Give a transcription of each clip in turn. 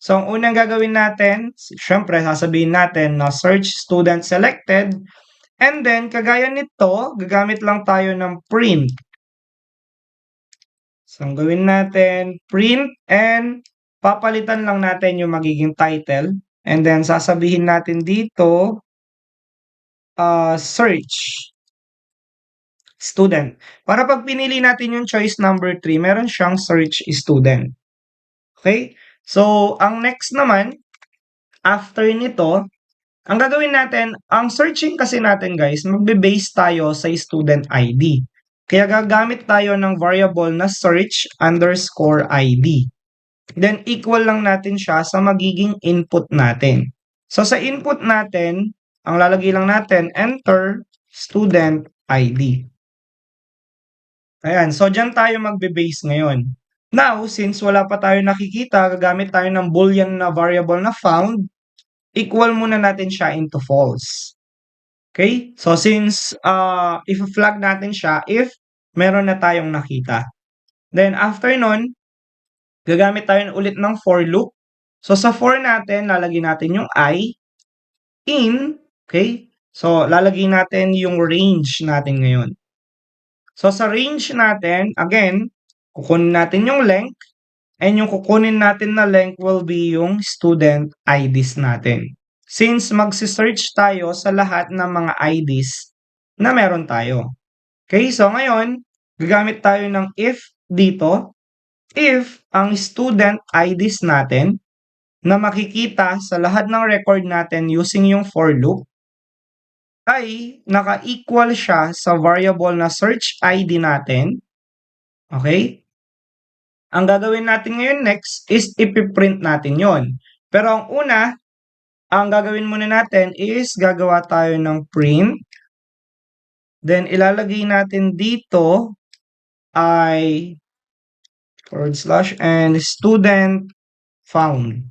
So, ang unang gagawin natin, syempre sasabihin natin na search student selected. And then, kagaya nito, gagamit lang tayo ng print. So, ang gawin natin, print and papalitan lang natin yung magiging title. And then, sasabihin natin dito, search student. Para pag pinili natin yung choice number 3, meron siyang search student. Okay? So, ang next naman, after nito, ang gagawin natin, ang searching kasi natin guys, magbe-base tayo sa student ID. Kaya gagamit tayo ng variable na search underscore ID. Then equal lang natin siya sa magiging input natin. So sa input natin, ang lalagay lang natin, enter student ID. Ayan, so dyan tayo magbe-base ngayon. Now, since wala pa tayo nakikita, gagamit tayo ng boolean na variable na found, equal muna natin siya into false. Okay? So, since if-flag natin siya if meron na tayong nakita. Then, after nun, gagamit tayo ulit ng for loop. So, sa for natin, lalagyan natin yung I in, okay? So, lalagyan natin yung range natin ngayon. So, sa range natin, again, kukunin natin yung length and yung kukunin natin na length will be yung student IDs natin. Since magsi-search tayo sa lahat ng mga IDs na meron tayo. Okay, so ngayon, gagamit tayo ng if dito. If ang student IDs natin na makikita sa lahat ng record natin using yung for loop ay naka-equal siya sa variable na search ID natin. Okay? Ang gagawin natin ngayon next is ipiprint natin yon. Pero ang una, ang gagawin muna natin is gagawa tayo ng print. Then, ilalagay natin dito ay / and student found.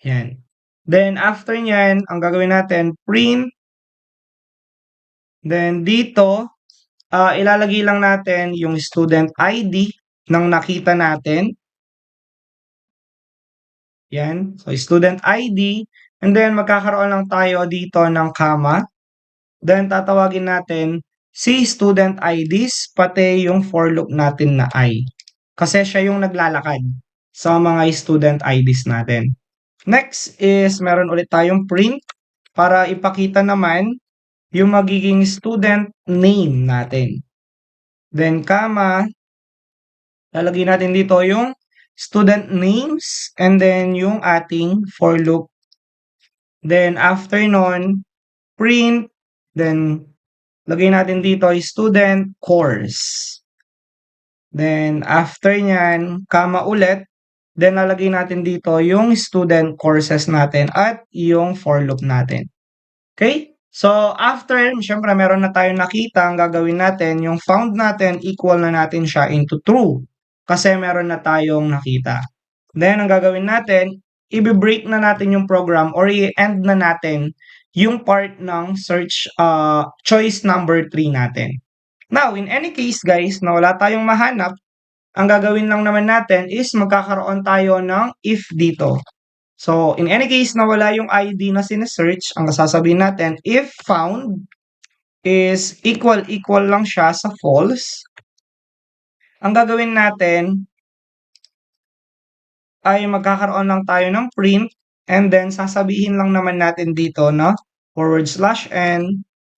Yan. Then, after nyan, ang gagawin natin, print. Then, dito, ilalagay lang natin yung student ID ng nakita natin. Yan. So, student ID. And then, magkakaroon lang tayo dito ng comma. Then, tatawagin natin si student IDs, pati yung for loop natin na I. Kasi siya yung naglalakad sa mga student IDs natin. Next is, meron ulit tayong print para ipakita naman yung magiging student name natin. Then, comma, lalagay natin dito yung student names and then yung ating for loop. Then, after nun, print, then, lagay natin dito student course. Then, after nyan, comma ulit, then lalagay natin dito yung student courses natin at yung for loop natin. Okay? So, after, syempre, meron na tayong nakita, ang gagawin natin, yung found natin, equal na natin siya into true. Kasi meron na tayong nakita. Then, ang gagawin natin, i-break na natin yung program or i-end na natin yung part ng search choice number 3 natin. Now, in any case guys, na wala tayong mahanap, ang gagawin lang naman natin is magkakaroon tayo ng if dito. So, in any case na wala yung ID na sinesearch, ang sasabihin natin, if found is equal lang siya sa false, ang gagawin natin ay magkakaroon lang tayo ng print and then sasabihin lang naman natin dito na / and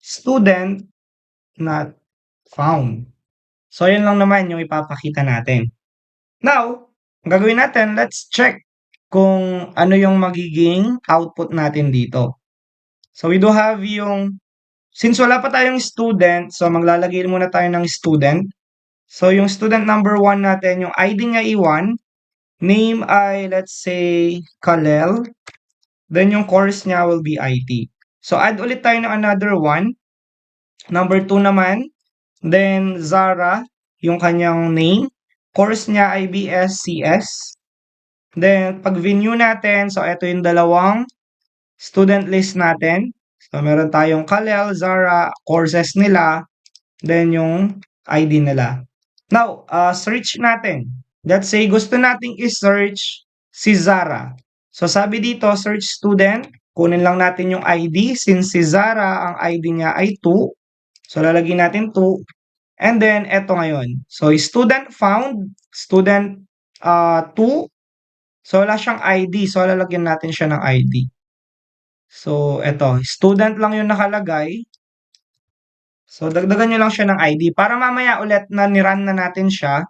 student not found. So, yun lang naman yung ipapakita natin. Now, ang gagawin natin, let's check kung ano yung magiging output natin dito. So, we do have yung, since wala pa tayong student, so maglalagay muna tayo ng student. So, yung student number 1 natin, yung ID niya i1, name ay, let's say, Kalel. Then, yung course niya will be IT. So, add ulit tayo ng another one. Number 2 naman, then Zara, yung kanyang name. Course niya ay BSCS. Then, pag view natin, so ito yung dalawang student list natin. So, meron tayong Kalel, Zara, courses nila, then yung ID nila. Now, search natin. Let's say, gusto nating i-search si Zara. So sabi dito, search student, kunin lang natin yung ID since si Zara ang ID niya ay 2. So lalagyan natin 2 and then eto ngayon. So student found, student 2. So wala siyang ID. So lalagyan natin siya ng ID. So eto, student lang yung nakalagay. So dagdagan niyo lang siya ng ID para mamaya ulit na ni-run na natin siya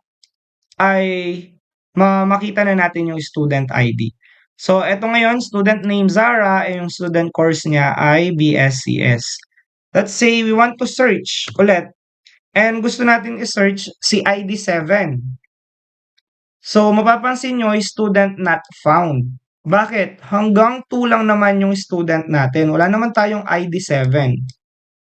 ay makita na natin yung student ID. So, eto ngayon, student name Zara, yung student course niya ay BSCS. Let's say we want to search ulit and gusto natin i-search si ID7. So, mapapansin nyo, student not found. Bakit? Hanggang 2 lang naman yung student natin. Wala naman tayong ID7.